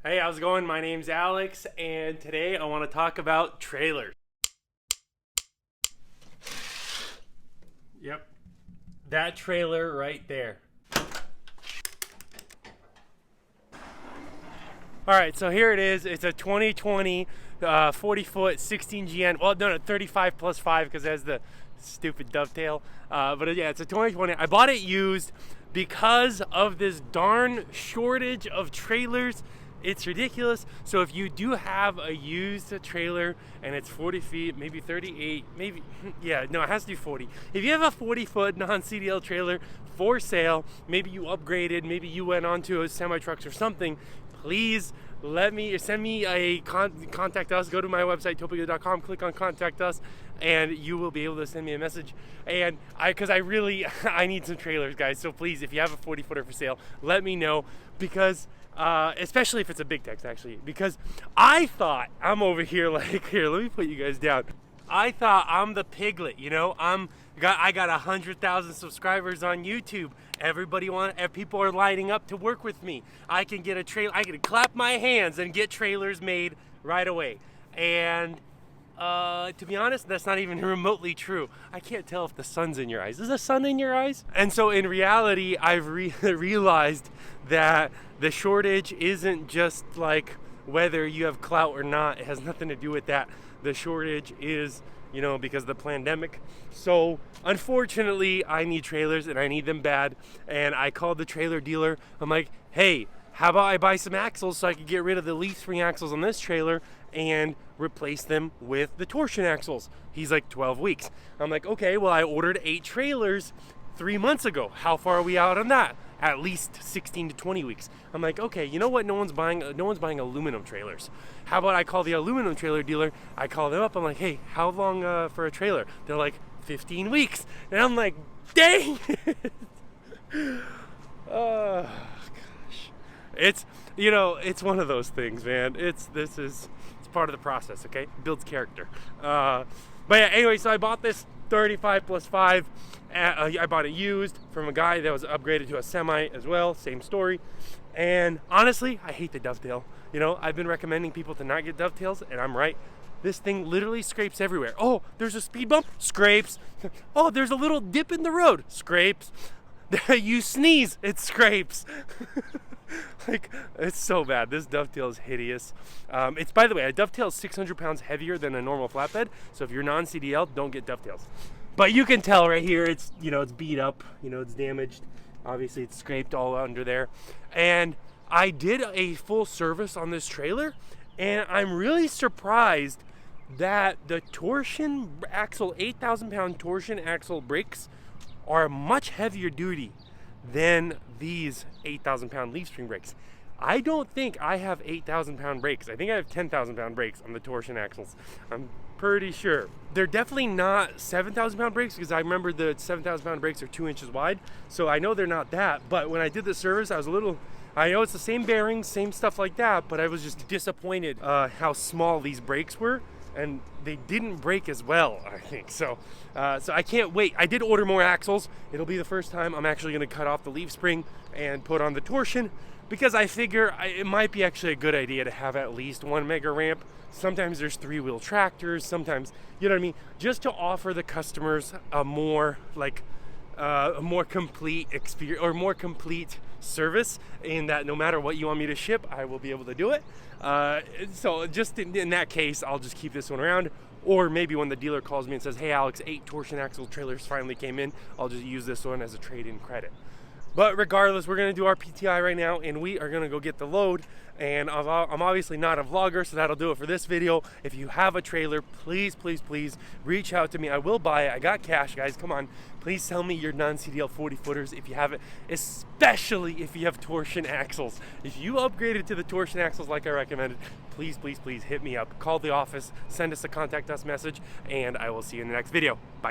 Hey, how's it going? My name's Alex, and today I want to talk about trailers. Yep, that trailer right there. Alright, so here it is. It's a 2020 40-foot 16GN. Well, no, 35 plus 5 because it has the stupid dovetail. But yeah, it's a 2020. I bought it used because of this darn shortage of trailers. It's ridiculous. So if you do have a used trailer and it's 40 feet, maybe 38, maybe, yeah, no, it has to be 40. If you have a 40-foot non-CDL trailer for sale, maybe you upgraded, maybe you went onto a semi-trucks or something, please send me a contact us. Go to my website, towpiglet.com, click on contact us, and you will be able to send me a message. And because I need some trailers, guys. So please, if you have a 40-footer for sale, let me know, because especially if it's a big text, actually, because I thought I'm over here like, here, let me put you guys down. I thought I'm the Piglet, you know. I got 100,000 subscribers on YouTube. People are lining up to work with me. I can get a trailer. I can clap my hands and get trailers made right away. And to be honest, that's not even remotely true. I can't tell if the sun's in your eyes. Is the sun in your eyes? And so in reality, I've realized that the shortage isn't just like whether you have clout or not. It has nothing to do with that. The shortage is, you know, because of the pandemic. So unfortunately, I need trailers and I need them bad. And I called the trailer dealer. I'm like, hey, how about I buy some axles so I can get rid of the leaf spring axles on this trailer and replace them with the torsion axles? He's like, 12 weeks. I'm like, okay, well, I ordered 8 trailers 3 months ago. How far are we out on that? At least 16 to 20 weeks. I'm like, okay, you know what? No one's buying aluminum trailers. How about I call the aluminum trailer dealer? I call them up. I'm like, hey, how long for a trailer? They're like, 15 weeks. And I'm like, dang it. Oh gosh. It's, you know, it's one of those things, man. It's part of the process, okay? It builds character. But yeah, anyway, so I bought this 35 plus 5. I bought it used from a guy that was upgraded to a semi as well, same story. And honestly, I hate the dovetail. You know, I've been recommending people to not get dovetails, and I'm right. This thing literally scrapes everywhere. Oh, there's a speed bump, scrapes. Oh, there's a little dip in the road, scrapes. You sneeze, it scrapes. Like, it's so bad. This dovetail is hideous. It's, by the way, a dovetail is 600 pounds heavier than a normal flatbed. So if you're non-CDL, don't get dovetails. But you can tell right here, it's, you know, it's beat up, you know, it's damaged. Obviously, it's scraped all under there. And I did a full service on this trailer, and I'm really surprised that the torsion axle, 8,000 pound torsion axle brakes are much heavier duty than these 8,000 pound leaf spring brakes. I don't think I have 8,000 pound brakes. I think I have 10,000 pound brakes on the torsion axles. I'm pretty sure. They're definitely not 7,000 pound brakes, because I remember the 7,000 pound brakes are 2 inches wide. So I know they're not that, but when I did the service, I know it's the same bearings, same stuff like that, but I was just disappointed how small these brakes were, and they didn't break as well, I think. So I can't wait. I did order more axles. It'll be the first time I'm actually gonna cut off the leaf spring and put on the torsion, because I figure it might be actually a good idea to have at least 1 mega ramp. Sometimes there's 3-wheel tractors, sometimes, you know what I mean? Just to offer the customers a more complete experience, or more complete service, in that no matter what you want me to ship, I will be able to do it. So just in that case, I'll just keep this one around. Or maybe when the dealer calls me and says, hey Alex, 8 torsion axle trailers finally came in, I'll just use this one as a trade-in credit. But regardless, we're gonna do our PTI right now, and we are gonna go get the load. And I'm obviously not a vlogger, so that'll do it for this video. If you have a trailer, please, please, please reach out to me. I will buy it. I got cash, guys. Come on. Please tell me your non-CDL 40-footers if you have it, especially if you have torsion axles. If you upgraded to the torsion axles like I recommended, please, please, please hit me up. Call the office, send us a contact us message, and I will see you in the next video. Bye.